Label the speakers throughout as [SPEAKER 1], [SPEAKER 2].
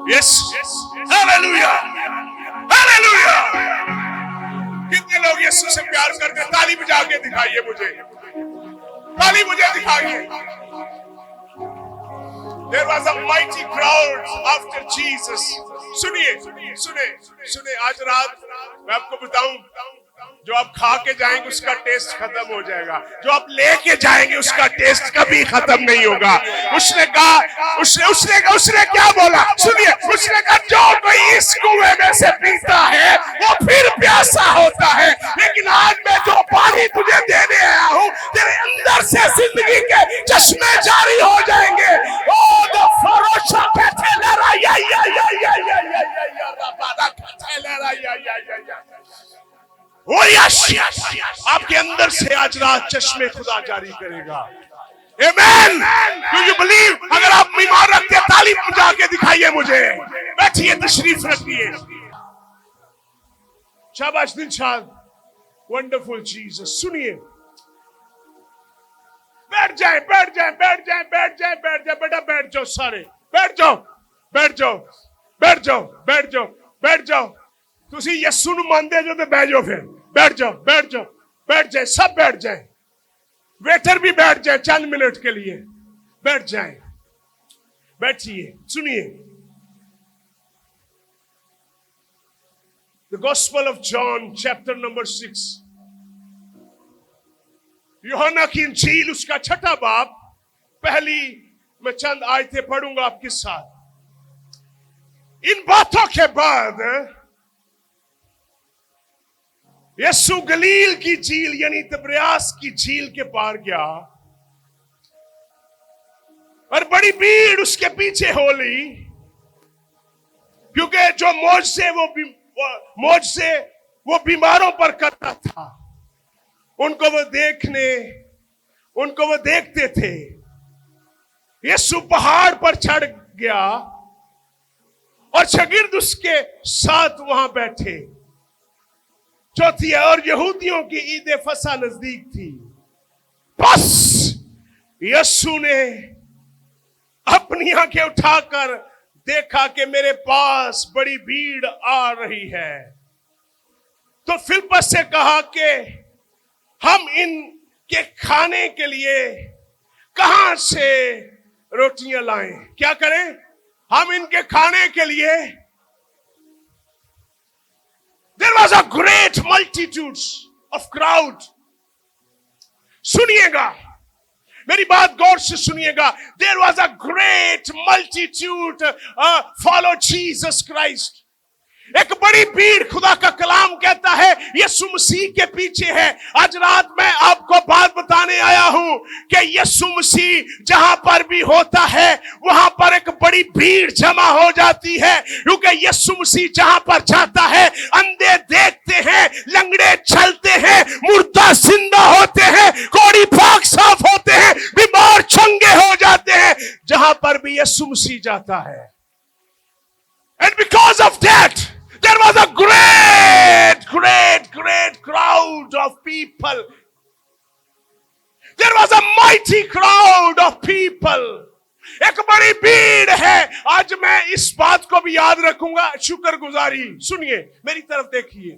[SPEAKER 1] Yes, hallelujah, hallelujah. कितने लोग यीशु से प्यार करते हैं? ताली बजा के दिखाइए मुझे, ताली मुझे दिखाइए। There was a mighty crowd after Jesus. सुनिए, सुने, आज रात मैं आपको बताऊं, जो आप खा के जाएंगे उसका टेस्ट खत्म हो जाएगा, जो आप लेके जाएंगे उसका टेस्ट कभी खत्म नहीं होगा। उसने कहा, उसने क्या बोला? सुनिए, उसने कहा जो कोई इस कुएं में से पीता है वो फिर प्यासा होता है, लेकिन आज मैं जो पानी तुझे देने आया हूं, तेरे अंदर से जिंदगी के चश्मे जारी हो जाएंगे। ओ द फरोशा कथेलरा या आपके अंदर से आज रात चश्मे खुदा जारी करेगा। आमेन। Do you believe? अगर आप बीमार रखते हैं ताली बजा के दिखाइए मुझे। बैठिए, तशरीफ रखिए। शाबाश दिलशाद, वंडरफुल जीसस। सुनिए, बैठ जाए बेटा, बैठ जाओ सारे, बैठ जाओ। तुसी यीशु ਨੂੰ ਮੰਨਦੇ ਜੋ ਤੇ ਬਹਿ ਜਾਓ, ਫਿਰ बैठ जाए, सब बैठ जाए, वेटर भी बैठ जाए चंद मिनट के लिए, बैठ जाए, बैठिए। सुनिए, The Gospel of John chapter number 6, यूहन्ना की इंजील उसका 6वां बाब, पहली मैं चंद आयतें पढ़ूंगा आपके साथ। इन बातों के बाद यीशु गलील की झील यानी तिब्रियास की झील के पार गया और बड़ी भीड़ उसके पीछे हो ली, क्योंकि जो मौज से वो बीमारों पर करता था, उनको वो देखते थे। यीशु पहाड़ पर चढ़ गया और शागिर्द उसके साथ वहां बैठे। चौथी है, और यहूदियों की ईद फसा नजदीक थी। बस यीशु ने अपनी आंखें उठाकर देखा कि मेरे पास बड़ी भीड़ आ रही है, तो फिलिप्पस से कहा कि हम इनके खाने के लिए कहां से रोटियां लाएं? क्या करें? हम इनके खाने के लिए। There was a great multitude of crowd. सुनिएगा, मेरी बात गौर से सुनिएगा। There was a great multitude follow Jesus Christ. एक बड़ी भीड़, खुदा का कलाम कहता है, यीशु मसीह के पीछे है। आज रात मैं आपको बात बताने आया हूं कि यीशु मसीह जहां पर भी होता है वहां पर एक बड़ी भीड़ जमा हो जाती है, क्योंकि यीशु मसीह जहां पर जाता है अंधे देखते हैं, लंगड़े चलते हैं, मुर्दा जिंदा होते हैं, कोढ़ी पाक साफ होते हैं, बीमार चंगे हो जाते हैं, जहां पर भी यीशु मसीह जाता है। And because of that, there was a great crowd of people. There was a mighty crowd of people. एक बड़ी भीड़ है। आज मैं इस बात को भी याद रखूंगा, शुक्रगुजारी। सुनिए, मेरी तरफ देखिए,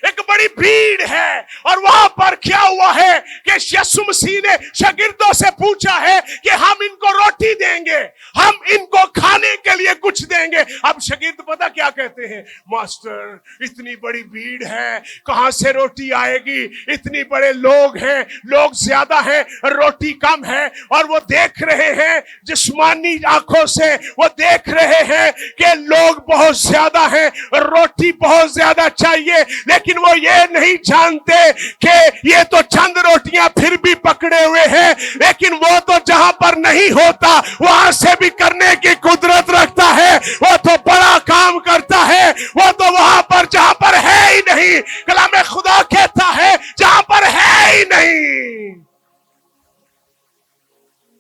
[SPEAKER 1] एक बड़ी भीड़ है। और वहां पर क्या हुआ है कि यीशु मसीह ने शागिर्दों से पूछा है कि हम इनको रोटी देंगे, हम इनको खाने के लिए कुछ देंगे। अब शागिर्द पता क्या कहते हैं? मास्टर, इतनी बड़ी भीड़ है, कहां से रोटी आएगी? इतनी बड़े लोग हैं, लोग ज्यादा हैं, रोटी कम है। और वो देख रहे हैं, जिस्मानी आंखों से वो देख रहे हैं कि लोग बहुत ज्यादा हैं, रोटी बहुत ज्यादा चाहिए, लेकिन वो ये नहीं जानते कि ये तो चंद रोटियां फिर भी पकड़े हुए हैं, लेकिन वो तो जहां पर नहीं होता वहां से भी करने की कुदरत रखता है। वो तो बड़ा काम करता है, वो तो वहां पर जहां पर है ही नहीं। कलाम खुदा कहता है जहां पर है ही नहीं।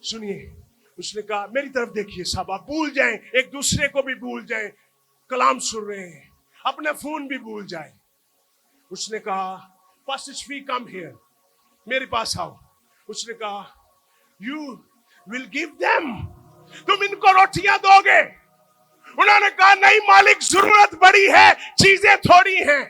[SPEAKER 1] सुनिए, उसने कहा, मेरी तरफ देखिए साहब, आप भूल जाएं, एक दूसरे को भी भूल जाएं, कलाम सुन रहे हैं, अपना फोन भी भूल जाएं। उसने कहा, पास्टर शफी कम हियर, मेरे पास आओ। उसने कहा, यू विल गिव देम, तुम इनको रोटियां दोगे? उन्होंने कहा नहीं मालिक, जरूरत बड़ी है, चीजें थोड़ी हैं।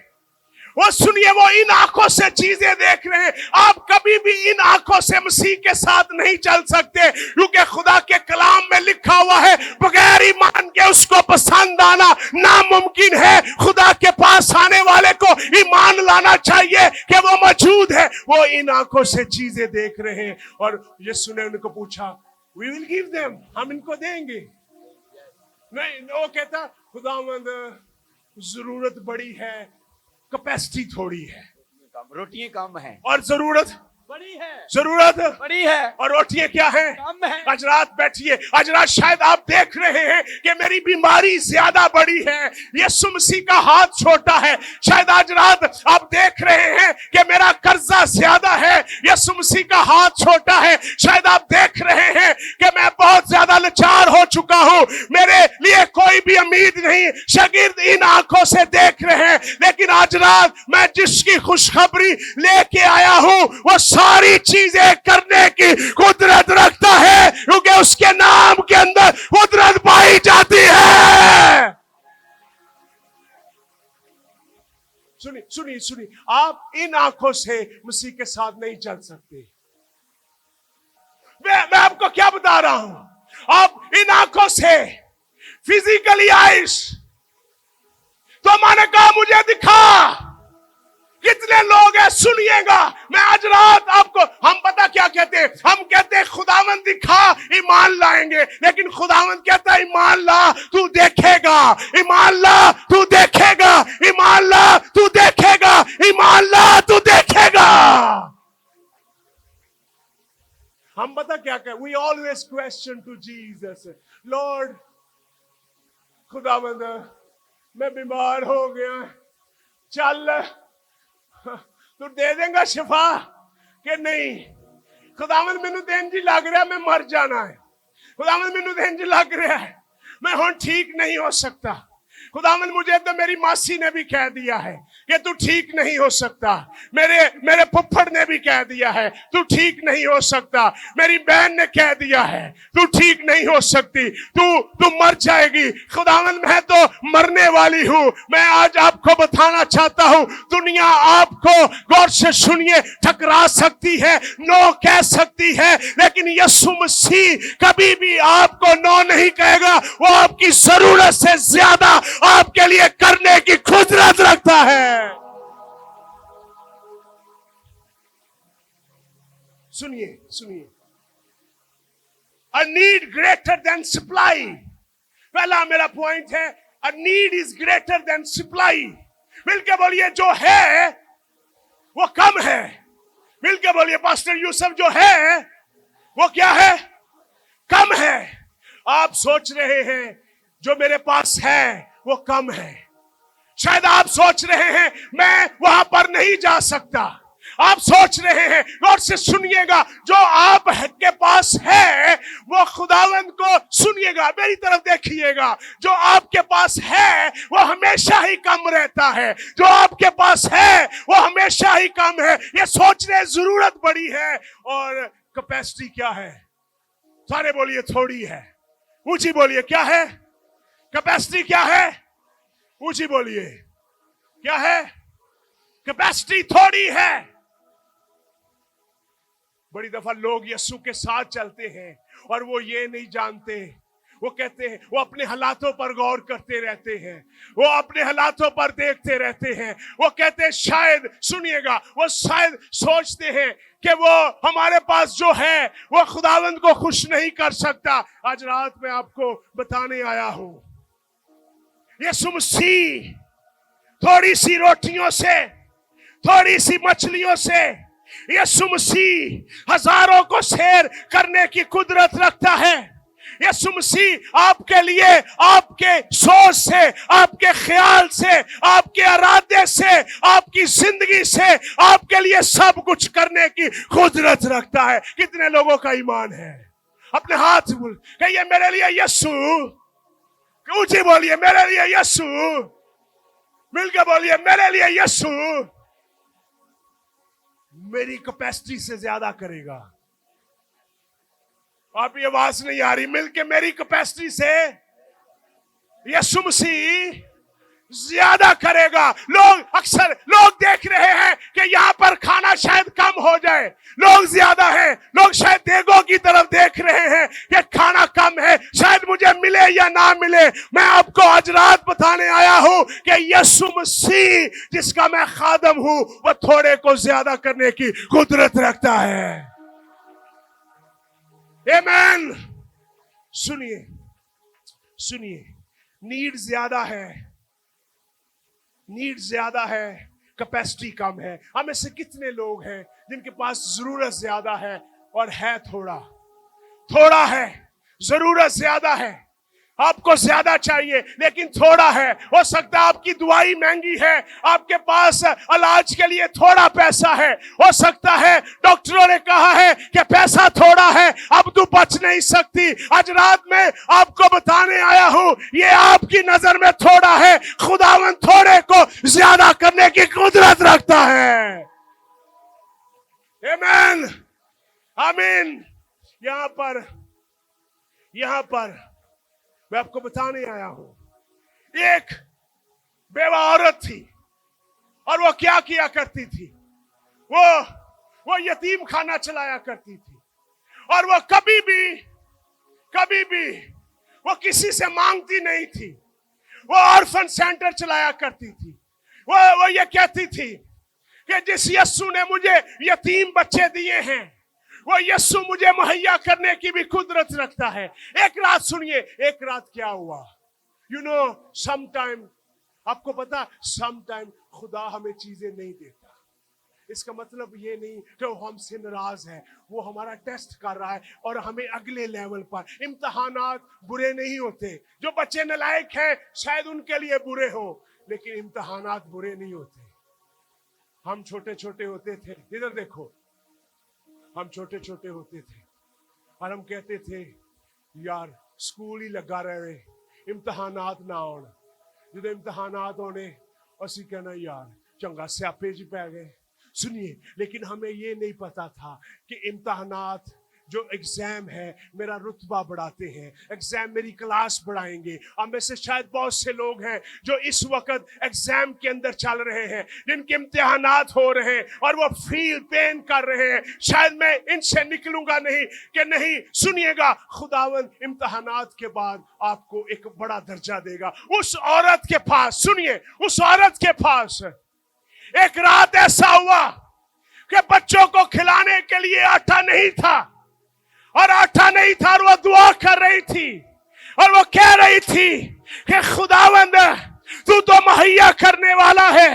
[SPEAKER 1] वो सुनिए, वो इन आंखों से चीजें देख रहे हैं। आप कभी भी इन आंखों से मसीह के साथ नहीं चल सकते, क्योंकि खुदा के कलाम में लिखा हुआ है बगैर ईमान के उसको पसंद आना नामुमकिन है। खुदा के पास आने वाले को ईमान लाना चाहिए कि वो मौजूद है। वो इन आंखों से चीजें देख रहे हैं। और यीशु ने उनको पूछा, वी विल गिव देम, हम इनको देंगे। नहीं, वो कहता खुदावंद जरूरत बड़ी है, कैपेसिटी थोड़ी है,
[SPEAKER 2] रोटियां कम है
[SPEAKER 1] और जरूरत
[SPEAKER 2] बड़ी है,
[SPEAKER 1] जरूरत
[SPEAKER 2] बड़ी है
[SPEAKER 1] और रोटियां क्या है,
[SPEAKER 2] कम है।
[SPEAKER 1] आज रात बैठिए, आज रात शायद आप देख रहे हैं कि मेरी बीमारी ज्यादा बड़ी है, यीशु मसीह का हाथ छोटा है। शायद आज रात आप देख रहे हैं कि मेरा कर्जा ज्यादा है, यीशु मसीह का हाथ छोटा है। शायद आप देख रहे हैं कि मैं बहुत ज्यादा लाचार हो चुका हूं, मेरे लिए कोई भी उम्मीद नहीं। शागिर्द इन आंखों से देख रहे हैं, लेकिन आज रात मैं जिसकी खुशखबरी लेके आया हूं वो सारी चीजें करने की कुदरत रखता है, क्योंकि उसके नाम के अंदर कुदरत पाई जाती है। सुनिए सुनिए सुनिए, आप इन आंखों से मसीह के साथ नहीं चल सकते। मैं आपको क्या बता रहा हूं, आप इन आंखों से फिजिकली आइस, तो मैंने कहा मुझे दिखा। कितने लोग हैं, सुनिएगा, मैं आज रात आपको, हम पता क्या कहते हैं, हम कहते हैं खुदावंद दिखा, ईमान लाएंगे। लेकिन खुदावंद कहता है ईमान ला तू देखेगा, ईमान ला तू देखेगा, ईमान ला तू देखेगा, ईमान ला तू देखेगा। हम पता क्या कहते, we always question to Jesus, lord खुदावंद मैं बीमार हो गया, चल तू दे देगा शिफा कि नहीं। खुदावंद मैनू तो इंज लग रहा मैं मर जाना है, खुदावंद मैनू तो इंज लग रहा है मैं हुण ठीक नहीं हो सकता। खुदावंद मुझे तो मेरी मासी ने भी कह दिया है कि तू ठीक नहीं हो सकता, मेरे फुफ्फड़ ने भी कह दिया है तू ठीक नहीं हो सकता, मेरी बहन ने कह दिया है तू ठीक नहीं हो सकती, तू मर जाएगी। खुदावंद मैं तो मरने वाली हूं। मैं आज आपको बताना चाहता हूं, दुनिया आपको, गौर से सुनिए, ठकरा सकती है, नो कह सकती है, लेकिन यीशु मसीह कभी भी आपको नो नहीं कहेगा। वो आपकी जरूरत से ज्यादा आपके लिए करने की कुदरत रखता है। सुनिए सुनिए, a need greater than supply. पहला मेरा पॉइंट है, a need is greater than supply. मिलके बोलिए, जो है वो कम है। मिलके बोलिए, पास्टर यूसुफ, जो है वो क्या है, कम है। आप सोच रहे हैं जो मेरे पास है वो कम है। शायद आप सोच रहे हैं मैं वहां पर नहीं जा सकता। आप सोच रहे हैं, गौर से सुनिएगा, जो आप के पास है वो खुदावंद को, सुनिएगा मेरी तरफ देखिएगा, जो आपके पास है वो हमेशा ही कम रहता है। जो आपके पास है वो हमेशा ही कम है। ये सोचने जरूरत बड़ी है। और कैपेसिटी क्या है, सारे बोलिए थोड़ी है, ऊंची बोलिए क्या है, कैपेसिटी क्या है, ऊंची बोलिए क्या है, कैपेसिटी थोड़ी है। बड़ी दफा लोग यीशु के साथ चलते हैं और वो ये नहीं जानते, वो कहते हैं, वो अपने हालातों पर गौर करते रहते हैं, वो अपने हालातों पर देखते रहते हैं। वो कहते हैं शायद, सुनिएगा, वो शायद सोचते हैं कि वो हमारे पास जो है वो खुदावंद को खुश नहीं कर सकता। आज रात में आपको बताने आया हूं, यीशु मसीह थोड़ी सी रोटियों से, थोड़ी सी मछलियों से, यीशु मसीह हजारों को शेर करने की कुदरत रखता है। यीशु मसीह आपके लिए, आपके सोच से, आपके ख्याल से, आपके इरादे से, आपकी जिंदगी से, आपके लिए सब कुछ करने की कुदरत रखता है। कितने लोगों का ईमान है? अपने हाथ बोल कहिए, मेरे लिए यीशु, ऊंची बोलिए, मेरे लिए यीशु, मिलकर बोलिए, मेरे लिए यीशु मेरी कैपेसिटी से ज्यादा करेगा। आप ये आवाज नहीं आ रही, मिलके मेरी कैपेसिटी से, यीशु मसीह ज्यादा करेगा। अक्सर लोग देख रहे हैं कि यहाँ पर खाना शायद कम हो जाए, लोग ज्यादा हैं, लोग शायद देगों की तरफ देख रहे हैं कि खाना कम है, शायद मुझे मिले या ना मिले। मैं आपको आज रात बताने आया हूं कि यीशु मसीह जिसका मैं खादम हूं वह थोड़े को ज्यादा करने की कुदरत रखता है। आमीन। सुनिए सुनिए, नीड ज्यादा है, नीड ज्यादा है, कैपेसिटी कम है। हम में से कितने लोग हैं जिनके पास जरूरत ज्यादा है और है थोड़ा, थोड़ा है, जरूरत ज्यादा है, आपको ज्यादा चाहिए लेकिन थोड़ा है। हो सकता है आपकी दवाई महंगी है, आपके पास इलाज के लिए थोड़ा पैसा है, हो सकता है डॉक्टरों ने कहा है कि पैसा थोड़ा है, अब तू बच नहीं सकती। आज रात में आपको बताने आया हूं ये आपकी नजर में थोड़ा है, खुदावंद थोड़े को ज्यादा करने की कुदरत रखता है। आमीन आमीन। यहां पर मैं आपको बताने आया हूं, एक बेवा औरत थी और वो क्या किया करती थी, वो यतीम खाना चलाया करती थी और वो कभी भी वो किसी से मांगती नहीं थी। वो ऑर्फन सेंटर चलाया करती थी। वो ये कहती थी कि जिस यीशु ने मुझे यतीम बच्चे दिए हैं वो यीशु मुझे मुहैया करने की भी कुदरत रखता है। एक रात सुनिए, एक रात क्या हुआ, समटाइम, आपको पता, समटाइम खुदा हमें चीजें नहीं देता, इसका मतलब ये नहीं कि वो हमसे नाराज है, वो हमारा टेस्ट कर रहा है और हमें अगले लेवल पर। इम्तिहानात बुरे नहीं होते, जो बच्चे नालायक हैं शायद उनके लिए बुरे हो, लेकिन इम्तिहानात बुरे नहीं होते। हम छोटे छोटे होते थे, इधर देखो, हम छोटे छोटे होते थे और हम कहते थे यार स्कूल ही लगा रहे, इम्तिहानात ना आने, जो इम्तिहानात होने असी कहना यार चंगा स्यापे च पै गए। सुनिए, लेकिन हमें ये नहीं पता था कि इम्तिहानात जो एग्जाम है मेरा रुतबा बढ़ाते हैं, एग्जाम मेरी क्लास बढ़ाएंगे। हम में से शायद बहुत से लोग हैं जो इस वक्त एग्जाम के अंदर चल रहे हैं, जिनके इम्तिहानात हो रहे हैं और वो फील पेन कर रहे हैं, शायद मैं इनसे निकलूंगा नहीं कि नहीं। सुनिएगा, खुदावंद इम्तिहानात के बाद आपको एक बड़ा दर्जा देगा। उस औरत के पास, सुनिए, उस औरत के पास एक रात ऐसा हुआ कि बच्चों को खिलाने के लिए आटा नहीं था, और आटा नहीं था और वो दुआ कर रही थी और वो कह रही थी कि खुदावंद तू तो मुहैया करने वाला है,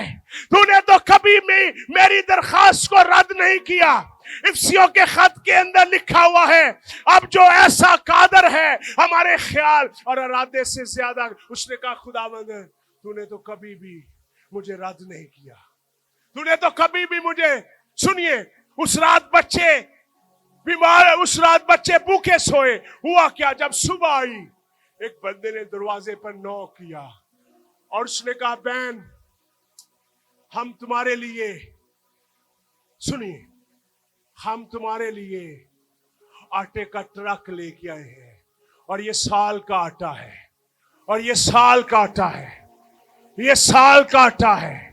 [SPEAKER 1] तूने तो कभी भी मेरी दरखास्त को रद्द नहीं किया। इफ्सियों के खत के अंदर लिखा हुआ है, अब जो ऐसा कादर है हमारे ख्याल और इरादे से ज्यादा। उसने कहा खुदावंद तूने तो कभी भी मुझे रद्द नहीं किया, तूने तो कभी भी मुझे। सुनिए, उस रात बच्चे बीमार, उस रात बच्चे भूखे सोए। हुआ क्या, जब सुबह आई एक बंदे ने दरवाजे पर नॉक किया और उसने कहा बहन हम तुम्हारे लिए, सुनिए, हम तुम्हारे लिए आटे का ट्रक लेके आए हैं और ये साल का आटा है, और ये साल का आटा है, ये साल का आटा है,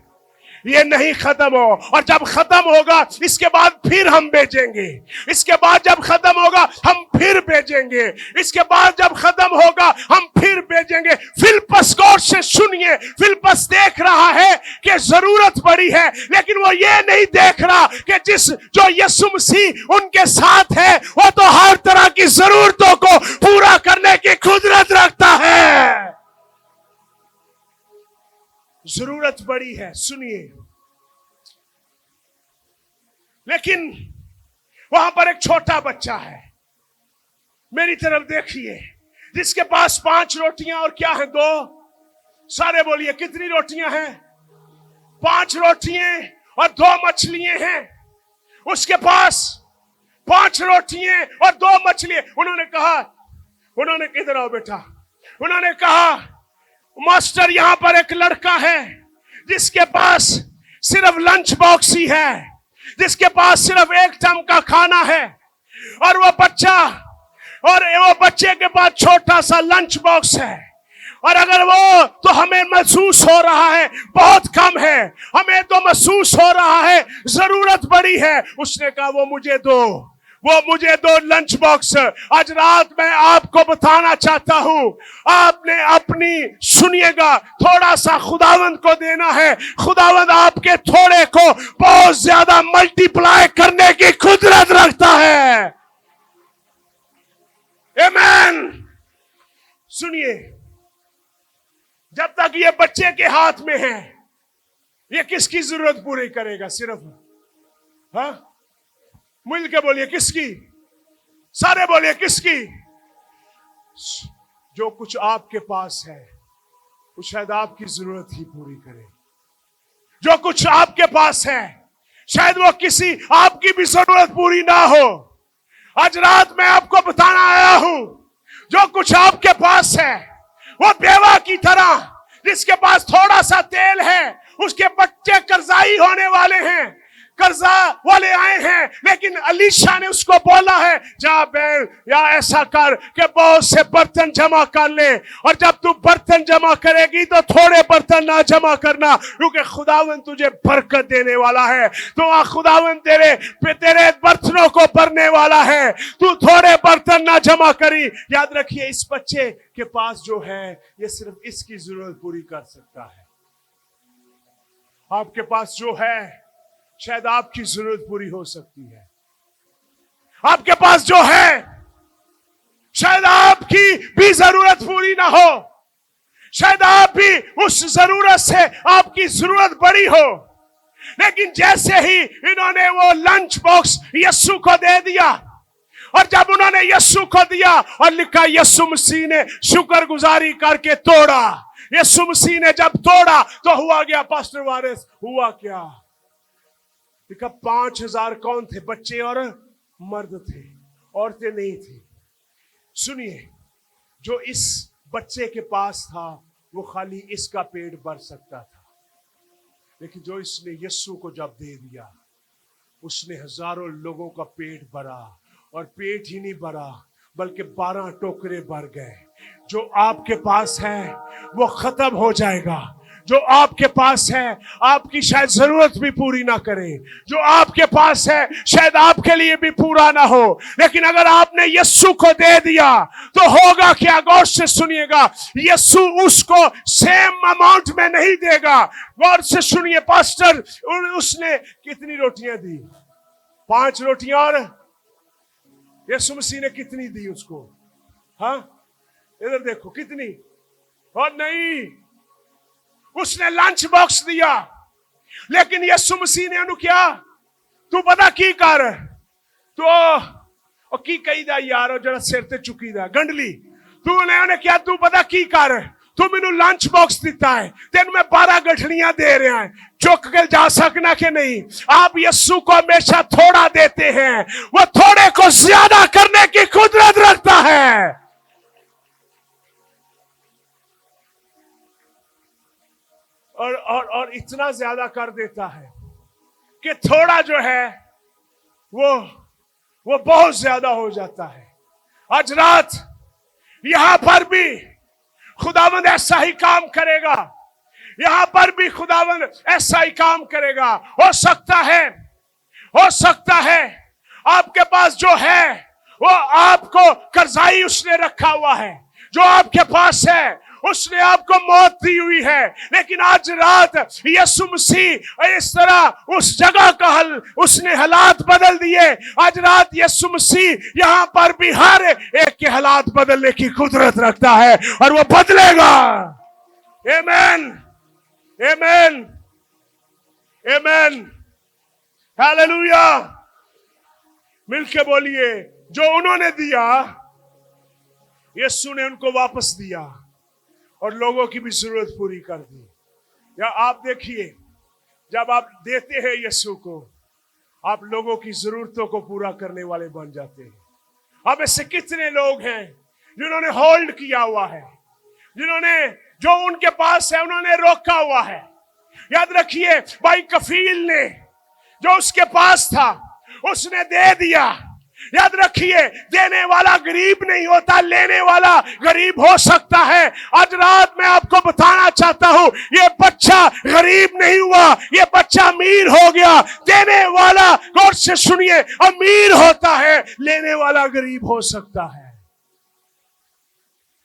[SPEAKER 1] ये नहीं खत्म हो, और जब खत्म होगा इसके बाद फिर हम भेजेंगे, इसके बाद जब खत्म होगा हम फिर भेजेंगे, इसके बाद जब खत्म होगा हम फिर भेजेंगे। फिलिप्पस गौर से सुनिए, फिलिप्पस देख रहा है कि जरूरत पड़ी है, लेकिन वो ये नहीं देख रहा कि जो यीशु मसीह उनके साथ है वो तो हर तरह की जरूरतों को पूरा करने की कुदरत रखता है। जरूरत बड़ी है, सुनिए, लेकिन वहां पर एक छोटा बच्चा है, मेरी तरफ देखिए, जिसके पास 5 रोटियां और क्या है 2, सारे बोलिए कितनी रोटियां हैं? 5 रोटियां और 2 मछलियां हैं। उसके पास 5 रोटियां और 2 मछलियां। उन्होंने किधर आओ बेटा, उन्होंने कहा मास्टर यहां पर एक लड़का है जिसके पास सिर्फ लंच बॉक्स ही है, जिसके पास सिर्फ 1 टाइम का खाना है, और वो बच्चे के पास छोटा सा लंच बॉक्स है, اور اگر وہ تو ہمیں محسوس ہو رہا ہے بہت کم ہے، ہمیں تو محسوس ہو رہا ہے ضرورت بڑی ہے، اس نے کہا وہ مجھے دو لنچ باکس۔ آج رات میں آپ کو بتانا چاہتا ہوں، آپ نے اپنی سنیے گا تھوڑا سا خداوند کو دینا ہے، خداوند آپ کے تھوڑے کو بہت زیادہ ملٹی پلائی کرنے کی قدرت رکھتا ہے۔ آمین۔ سنیے، جب تک یہ بچے کے ہاتھ میں ہے، یہ کس کی ضرورت پوری کرے گا؟ صرف ہاں مل کے بولیے کس کی؟ سارے بولیے کس کی؟ جو کچھ آپ کے پاس ہے وہ شاید آپ کی ضرورت ہی پوری کرے۔ جو کچھ آپ کے پاس ہے شاید وہ کسی آپ کی بھی ضرورت پوری نہ ہو۔ آج رات میں آپ کو بتانا آیا ہوں، جو کچھ آپ کے پاس ہے وہ بیوہ کی طرح جس کے پاس تھوڑا سا تیل ہے، اس کے بچے قرضائی ہونے والے ہیں، قرضہ والے آئے ہیں، لیکن الیشا نے اس کو بولا ہے جا بہن یا ایسا کر کہ بہت سے برتن جمع کر لے، اور جب تو برتن جمع کرے گی تو تھوڑے برتن نہ جمع کرنا، کیونکہ خداوند تجھے برکت دینے والا ہے۔ تو خداوند تیرے برتنوں کو بھرنے والا ہے، تو تھوڑے برتن نہ جمع کری۔ یاد رکھیے اس بچے کے پاس جو ہے یہ صرف اس کی ضرورت پوری کر سکتا ہے۔ آپ کے پاس جو ہے شاید آپ کی ضرورت پوری ہو سکتی ہے۔ آپ کے پاس جو ہے شاید آپ کی بھی ضرورت پوری نہ ہو، شاید آپ بھی اس ضرورت سے آپ کی ضرورت بڑی ہو، لیکن جیسے ہی انہوں نے وہ لنچ باکس یسوع کو دے دیا، اور جب انہوں نے یسوع کو دیا اور لکھا یسوع مسیح نے شکر گزاری کر کے توڑا، یسوع مسیح نے جب توڑا تو ہوا گیا پاسٹر وارث، ہوا کیا؟ لکھا 5000 کون تھے؟ بچے اور مرد تھے، عورتیں نہیں تھی۔ سنیے، جو اس بچے کے پاس تھا وہ خالی اس کا پیٹ بھر سکتا تھا، لیکن جو اس نے یسوع کو جب دے دیا اس نے ہزاروں لوگوں کا پیٹ بھرا، اور پیٹ ہی نہیں بھرا بلکہ 12 ٹوکرے بھر گئے۔ جو آپ کے پاس ہے وہ ختم ہو جائے گا، جو آپ کے پاس ہے آپ کی شاید ضرورت بھی پوری نہ کرے، جو آپ کے پاس ہے شاید آپ کے لیے بھی پورا نہ ہو، لیکن اگر آپ نے یسوع کو دے دیا تو ہوگا کیا؟ غور سے سنیے گا، یسوع اس کو سیم اماؤنٹ میں نہیں دے گا۔ غور سے سنیے پاسٹر، اس نے کتنی روٹیاں دی؟ 5 روٹیاں، اور یسوع مسیح نے کتنی دی اس کو؟ ہاں ادھر دیکھو کتنی؟ اور نہیں، اس نے لنچ باکس دیا، لیکن یسوع مسیح نے انہوں کیا؟ تو پتا کی کر تو کی کہی دا یار جڑا سر تے چکی دا گنڈلی، تو نے کیا؟ تو پتا کی کر، تو مینوں لنچ باکس دیتا ہے، تین میں 12 گٹھڑیاں دے رہے ہیں، چک کے جا سکنا کہ نہیں؟ آپ یسوع کو ہمیشہ تھوڑا دیتے ہیں، وہ تھوڑے کو زیادہ کرنے کی قدرت رکھتا ہے۔ اور اتنا زیادہ کر دیتا ہے کہ تھوڑا جو ہے وہ بہت زیادہ ہو جاتا ہے۔ آج رات یہاں پر بھی خداوند ایسا ہی کام کرے گا، یہاں پر بھی خداوند ایسا ہی کام کرے گا۔ ہو سکتا ہے آپ کے پاس جو ہے وہ آپ کو قرضائی اس نے رکھا ہوا ہے، جو آپ کے پاس ہے اس نے آپ کو موت دی ہوئی ہے، لیکن آج رات یسوع مسیح اس طرح اس جگہ کا اس نے حالات بدل دیے۔ آج رات یسوع مسیح یہاں پر بھی ہر ایک کے حالات بدلنے کی قدرت رکھتا ہے، اور وہ بدلے گا۔ آمین، آمین، آمین، ہاللویا۔ مل کے بولیے، جو انہوں نے دیا یسوع نے ان کو واپس دیا اور لوگوں کی بھی ضرورت پوری کر دی۔ یا آپ دیکھیے، جب آپ دیتے ہیں یسوع کو، آپ لوگوں کی ضرورتوں کو پورا کرنے والے بن جاتے ہیں۔ اب ایسے کتنے لوگ ہیں جنہوں نے ہولڈ کیا ہوا ہے، جنہوں نے جو ان کے پاس ہے انہوں نے روکا ہوا ہے۔ یاد رکھیے، بھائی کفیل نے جو اس کے پاس تھا اس نے دے دیا، याद रखिए, देने वाला गरीब नहीं होता, लेने वाला गरीब हो सकता है। आज रात मैं आपको बताना चाहता हूं, ये बच्चा गरीब नहीं हुआ, ये बच्चा अमीर हो गया। देने वाला, गौर से सुनिए, अमीर होता है, लेने वाला गरीब हो सकता है।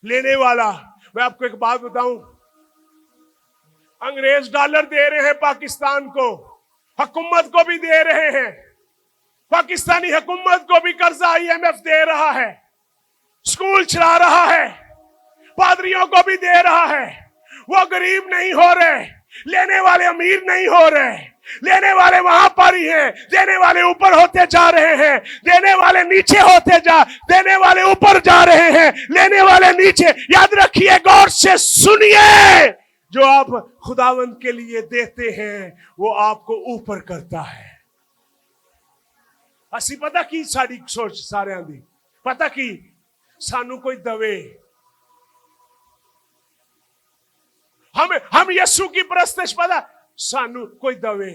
[SPEAKER 1] लेने वाला, मैं आपको एक बात बताऊं, अंग्रेज डॉलर दे रहे हैं पाकिस्तान को, हुकूमत को भी दे रहे हैं, पाकिस्तानी हुकूमत को भी कर्जा IMF दे रहा है, स्कूल चला रहा है, पादरियों को भी दे रहा है। वो गरीब नहीं हो रहे, लेने वाले अमीर नहीं हो रहे, लेने वाले वहां पर ही हैं, देने वाले ऊपर होते जा रहे हैं, देने वाले नीचे देने वाले ऊपर जा रहे हैं, लेने वाले नीचे। याद रखिए, गौर से सुनिए, जो आप खुदावंद के लिए देते हैं वो आपको ऊपर करता है। ਅਸੀਂ ਪਤਾ ਕੀ ਸਾਡੀ ਸੋਚ ਸਾਰਿਆਂ ਦੀ, ਪਤਾ ਕੀ, ਸਾਨੂੰ ਕੋਈ ਦਵੇ, हम यीशु की परस्तिश, पता सानू कोई दवे,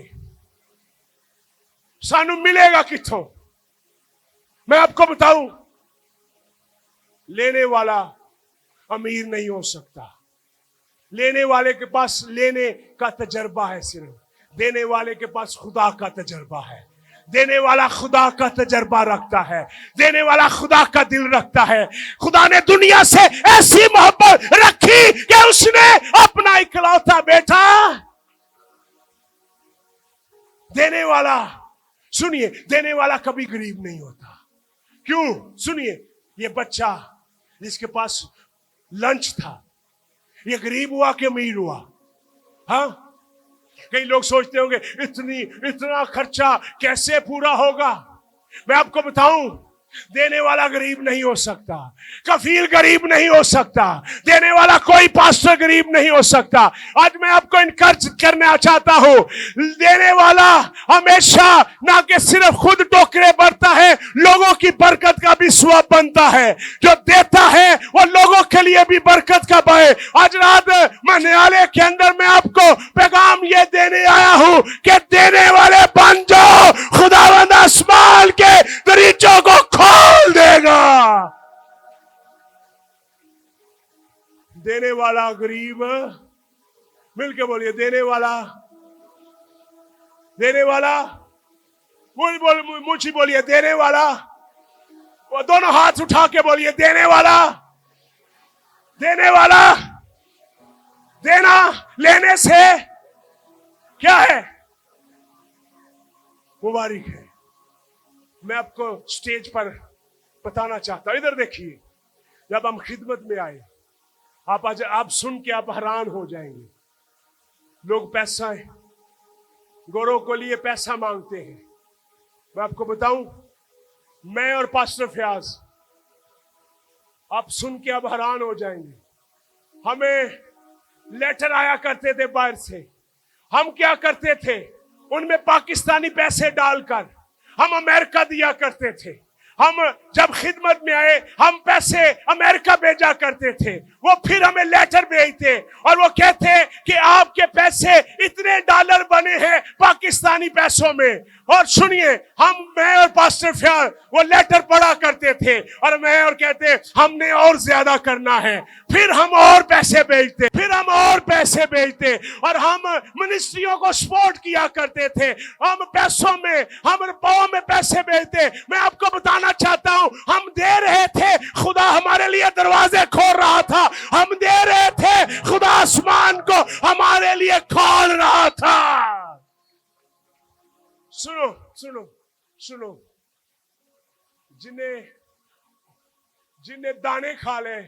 [SPEAKER 1] सानू मिलेगा किथों? मैं आपको बताऊं, लेने वाला अमीर नहीं हो सकता, लेने वाले के पास लेने का तजर्बा है सिर्फ, देने वाले के पास खुदा का तजर्बा है। देने वाला खुदा का तजर्बा रखता है, देने वाला खुदा का दिल रखता है। खुदा ने दुनिया से ऐसी मोहब्बत रखी कि उसने अपना इकलौता बेटा, देने वाला, सुनिए, देने वाला कभी गरीब नहीं होता। क्यों? सुनिए, ये बच्चा जिसके पास लंच था, ये गरीब हुआ कि अमीर हुआ? हाँ, कई लोग सोचते होंगे इतना खर्चा कैसे पूरा होगा। मैं आपको बताऊं, देने वाला गरीब नहीं हो सकता, कफील गरीब नहीं हो सकता, देने वाला कोई पास्टर गरीब नहीं हो सकता। आज मैं आपको इनकरेज करना चाहता हूं, देने वाला हमेशा ना कि सिर्फ खुद टोकरे भरता है, लोगों की बरकत का भी सबब बनता है। जो देता है वो लोगों के लिए भी बरकत का बहे। आज रात मन्यालय के अंदर मैं आपको पैगाम ये देने आया हूं कि देने वाले बन जाओ, खुदावंद आसमान के दरीचों को खोल देगा। देने वाला गरीब, मिलके बोलिए, देने वाला, देने वाला, मुझे बोलिए, देने वाला, वो दोनों हाथ उठा के बोलिए, देने वाला, देने वाला। देना लेने से क्या है? मुबारक है। मैं आपको स्टेज पर बताना चाहता हूं, इधर देखिए, जब हम खिदमत में आए, आप सुन के आप हैरान हो जाएंगे। लोग पैसा, गोरों को लिए पैसा मांगते हैं। मैं आपको बताऊं, मैं और पास्टर फयाज, आप सुन के आप हैरान हो जाएंगे। हमें लेटर आया करते थे बाहर से, हम क्या करते थे, उनमें पाकिस्तानी पैसे डालकर हम अमेरिका दिया करते थे। हम जब खिदमत में आए, हम पैसे अमेरिका भेजा करते थे, वो फिर हमें लेटर भेजते और वो कहते कि आपके पैसे इतने डॉलर बने हैं पाकिस्तानी पैसों में। और सुनिए, मैं और पास्टर फयाज वो लेटर पढ़ा करते थे और मैं और कहते हमने और ज्यादा करना है, फिर हम और पैसे भेजते, फिर हम और पैसे भेजते और हम मिनिस्ट्रियों को सपोर्ट किया करते थे। हम पैसों में, हम पाँव में पैसे भेजते। मैं आपको बताना चाहता हूं, हम दे रहे थे, खुदा हमारे लिए दरवाजे खोल रहा था। हम दे रहे थे, खुदा आसमान को हमारे लिए खोल रहा था। सुनो सुनो सुनो, जिन्हें दाने खा ले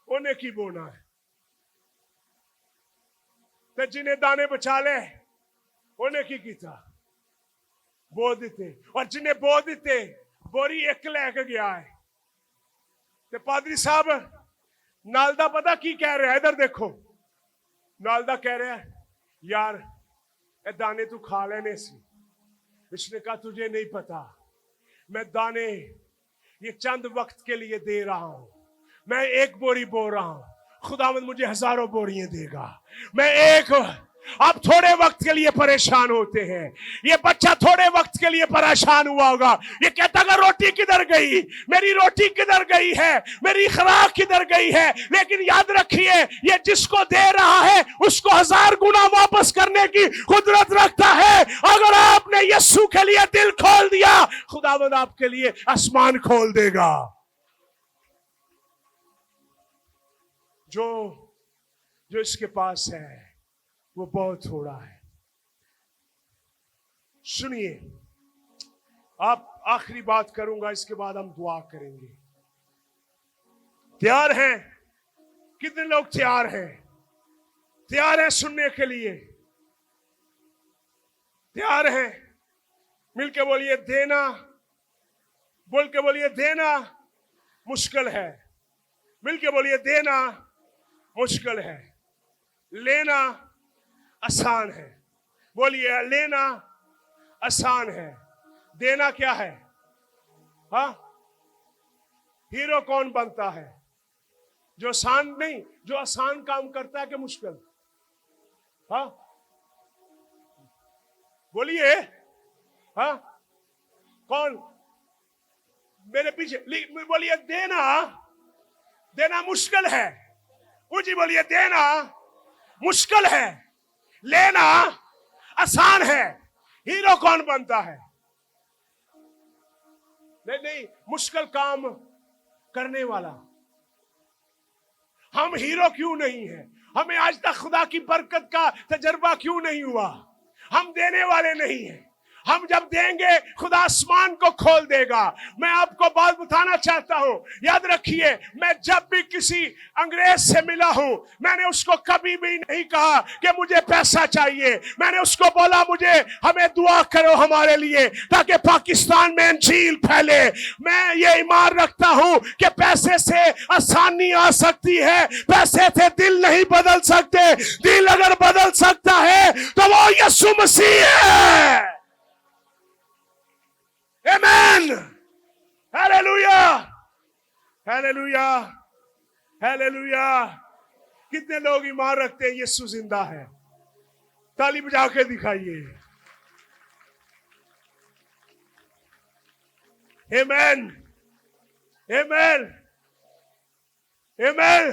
[SPEAKER 1] उन्हें की बोना है, तो जिन्हें दाने बचा ले उन्हें की कीता, बो दिते। और जिन्हें बो दिते, बोरी एक लैके गया है। ते पादरी साहब नालदा पता की कह रहा है, इधर देखो, नालदा कह रहा है, यार ये दाने तू खा लेने सी। इसने कहा तुझे नहीं पता, मैं दाने ये चंद वक्त के लिए दे रहा हूं, मैं एक बोरी बो रहा हूं, खुदावंद मुझे हजारों बोरियां देगा। मैं एक आप थोड़े वक्त के लिए परेशान होते हैं। ये बच्चा थोड़े वक्त के लिए परेशान हुआ होगा। ये कहता है रोटी किधर गई, मेरी रोटी किधर गई है, मेरी खुराक किधर गई है। लेकिन याद रखिए, ये जिसको दे रहा है उसको 1000 गुना वापस करने की कुदरत रखता है। अगर आपने यीशु के लिए दिल खोल दिया, खुदावंद आपके लिए आसमान खोल देगा। जो इसके पास है वो बहुत थोड़ा है। सुनिए, आप आखिरी बात करूंगा, इसके बाद हम दुआ करेंगे। तैयार हैं? कितने लोग तैयार हैं? तैयार हैं सुनने के लिए? तैयार हैं? मिलके बोलिए देना, बोल के बोलिए देना मुश्किल है। मिलके बोलिए देना मुश्किल है, लेना आसान है। बोलिए लेना आसान है, देना क्या है? हाँ, हीरो कौन बनता है? जो आसान नहीं, जो आसान काम करता है कि मुश्किल? हाँ बोलिए, हाँ कौन मेरे पीछे? बोलिए देना मुश्किल है। जी बोलिए देना मुश्किल है, लेना आसान है। हीरो कौन बनता है? नहीं, मुश्किल काम करने वाला। हम हीरो क्यों नहीं है? हमें आज तक खुदा की बरकत का तजर्बा क्यों नहीं हुआ? हम देने वाले नहीं हैं। हम जब देंगे खुदा आसमान को खोल देगा। मैं आपको बात बताना चाहता हूं, याद रखिए, मैं जब भी किसी अंग्रेज से मिला हूं, मैंने उसको कभी भी नहीं कहा कि मुझे पैसा चाहिए। मैंने उसको बोला हमें दुआ करो हमारे लिए, ताकि पाकिस्तान में इंजील फैले। मैं ये ईमान रखता हूं कि पैसे से आसानी आ सकती है, पैसे से दिल नहीं बदल सकते। दिल अगर बदल सकता है तो वो यीशु मसीह है। Amen. Hallelujah. Hallelujah. Hallelujah. कितने लोग ईमान रखते हैं यीशु जिंदा है? ताली बजा के दिखाइए। Amen. Amen. Amen.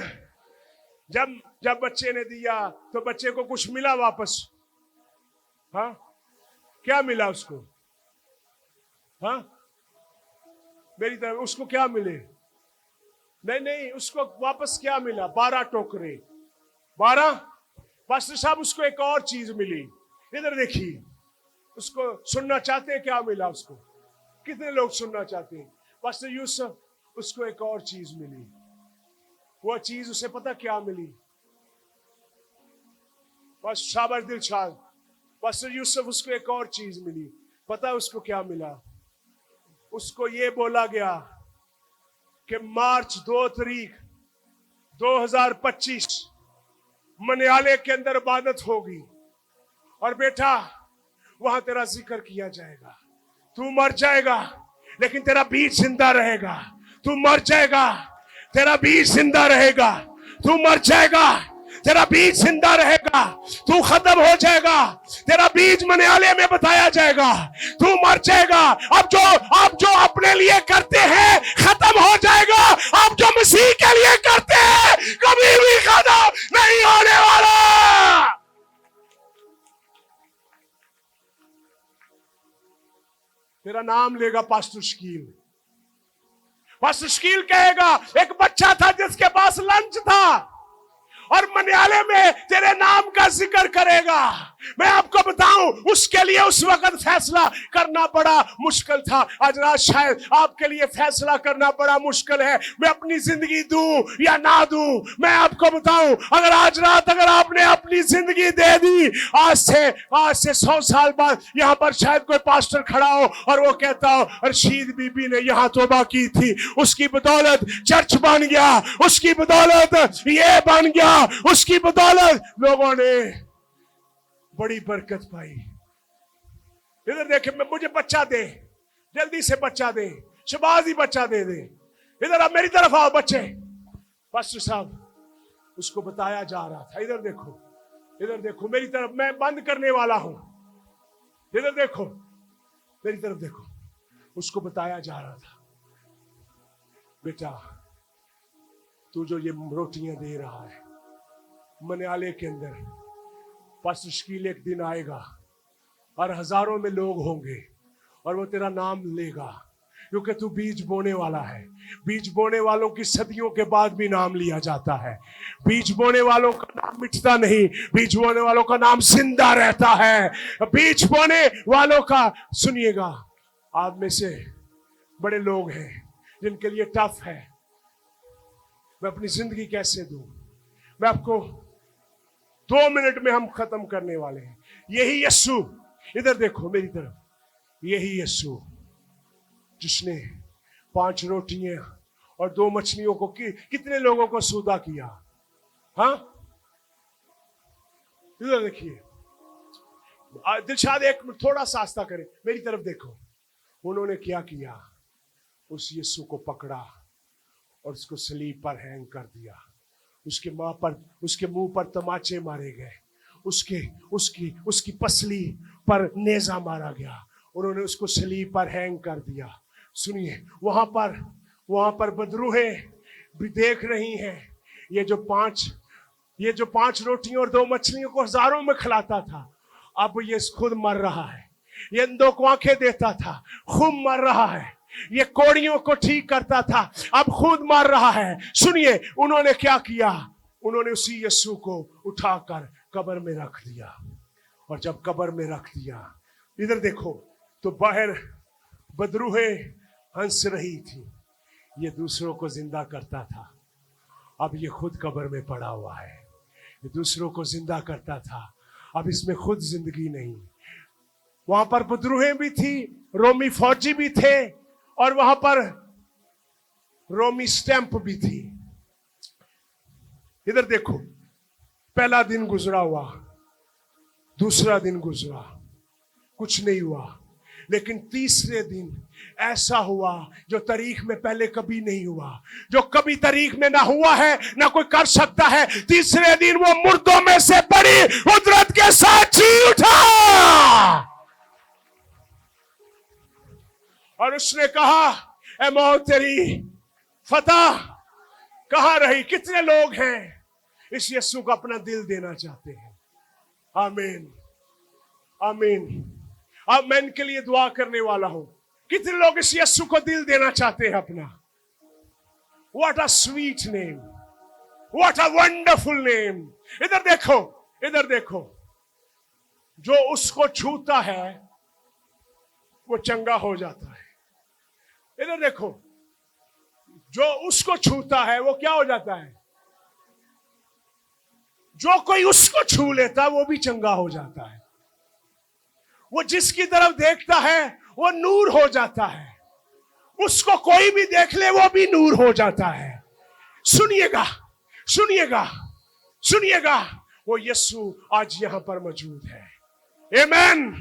[SPEAKER 1] जब बच्चे ने दिया तो बच्चे को कुछ मिला वापस? हाँ, क्या मिला उसको? हाँ, मेरी तरफ उसको क्या मिले? नहीं, उसको वापस क्या मिला? 12 टोकरे। 12? पास्टर साहब उसको एक और चीज मिली। इधर देखिए, उसको सुनना चाहते हैं क्या मिला उसको? कितने लोग सुनना चाहते हैं? पास्टर यूसुफ, उसको एक और चीज मिली। वो चीज उसे पता क्या मिली? बस शाबाश दिलशाद। पास्टर यूसुफ, उसको एक और चीज मिली। पता उसको क्या मिला? उसको ये बोला गया कि मार्च 2 तारीख 2025 मनियाले के अंदर इबादत होगी, और बेटा वहां तेरा जिक्र किया जाएगा। तू मर जाएगा लेकिन तेरा बीज जिंदा रहेगा। तू मर जाएगा, तेरा बीज जिंदा रहेगा। तू मर जाएगा, तेरा बीज जिंदा रहेगा। तू खत्म हो जाएगा, तेरा बीज मनियाले में बताया जाएगा। तू मर जाएगा। अब जो अपने लिए करते हैं खत्म हो जाएगा। अब जो मसीह के लिए करते हैं कभी भी खत्म नहीं होने वाला। तेरा नाम लेगा पास्टर शकील। पास्टर शकील कहेगा एक बच्चा था जिसके पास लंच था, और मनियाले में तेरे नाम का जिक्र करेगा। मैं आपको बताऊं, उसके लिए उस वक्त फैसला करना बड़ा मुश्किल था। आज रात शायद आपके लिए फैसला करना बड़ा मुश्किल है, मैं अपनी जिंदगी दूं या ना दूं। मैं आपको बताऊं, अगर आज रात अगर आपने अपनी जिंदगी दे दी, आज से 100 साल बाद यहाँ पर शायद कोई पास्टर खड़ा हो और वो कहता हो रशीद बीबी ने यहाँ तौबा की थी, उसकी बदौलत चर्च बन गया, उसकी बदौलत ये बन गया, उसकी बदौलत लोगों ने बड़ी बरकत पाई। इधर देखे, मुझे बच्चा दे, जल्दी से बच्चा दे, शबाज ही बच्चा दे दे। इधर आप मेरी तरफ आओ बच्चे। पास्टर साहब, उसको बताया जा रहा था, इधर देखो, इधर देखो मेरी तरफ, मैं बंद करने वाला हूं। इधर देखो, मेरी तरफ देखो। उसको बताया जा रहा था, बेटा तू जो ये रोटियां दे रहा है, मनाले के अंदर मुश्किल एक दिन आएगा और हजारों में लोग होंगे और वो तेरा नाम लेगा, क्योंकि तू बीज बोने वाला है। बीज बोने वालों की सदियों के बाद भी नाम लिया जाता है। बीज बोने वालों का नाम मिटता नहीं, बीज बोने वालों का नाम जिंदा रहता है। बीज बोने वालों का, सुनिएगा, आप में से बड़े लोग हैं जिनके लिए टफ है, मैं अपनी जिंदगी कैसे दूं। मैं आपको 2 मिनट में हम खत्म करने वाले हैं। यही यीशु, इधर देखो मेरी तरफ, यही यीशु जिसने 5 रोटियां और 2 मछलियों को कितने लोगों को सौदा किया। हाँ, इधर देखिए, दिलशाद एक थोड़ा सा आस्था करें, मेरी तरफ देखो। उन्होंने क्या किया, उस यीशु को पकड़ा और उसको सलीब पर हैंग कर दिया। उसके मुंह पर तमाचे मारे गए, उसकी पसली पर नेजा मारा गया, उन्होंने उसको सलीब पर हैंग कर दिया। सुनिए, वहां पर बदरूहें भी देख रही हैं। ये जो 5 रोटियों और 2 मछलियों को हजारों में खिलाता था, अब ये खुद मर रहा है। ये अंधों को आंखें देता था, खुद मर रहा है। ये कोड़ियों को ठीक करता था, अब खुद मर रहा है। सुनिए, उन्होंने क्या किया, उन्होंने उसी यीशु को उठाकर कब्र में रख दिया। और जब कब्र में रख दिया, इधर देखो, तो बाहर बदरूहें हंस रही थी। ये दूसरों को जिंदा करता था, अब ये खुद कब्र में पड़ा हुआ है। ये दूसरों को जिंदा करता था, अब इसमें खुद जिंदगी नहीं। वहां पर बदरूहें भी थी, रोमी फौजी भी थे, और वहां पर रोमी स्टैंप भी थी। इधर देखो, पहला दिन गुजरा हुआ, दूसरा दिन गुजरा, कुछ नहीं हुआ। लेकिन तीसरे दिन ऐसा हुआ जो तारीख में पहले कभी नहीं हुआ, जो कभी तारीख में ना हुआ है, ना कोई कर सकता है। तीसरे दिन वो मुर्दों में से बड़ी कुदरत के साथ जी उठा और उसने कहा, ऐ मौत तेरी फतह कहां रही। कितने लोग हैं इस यीशु को अपना दिल देना चाहते हैं? आमीन, आमीन। अब मैं इनके लिए दुआ करने वाला हूं। कितने लोग इस यीशु को दिल देना चाहते हैं अपना? What a sweet name, what a wonderful name. इधर देखो, इधर देखो, जो उसको छूता है वो चंगा हो जाता है। इधर देखो, जो उसको छूता है वो क्या हो जाता है? जो कोई उसको छू लेता है वो भी चंगा हो जाता है। वो जिसकी तरफ देखता है वो नूर हो जाता है, उसको कोई भी देख ले वो भी नूर हो जाता है। सुनिएगा, सुनिएगा, सुनिएगा, वो यीशु आज यहां पर मौजूद है। आमीन।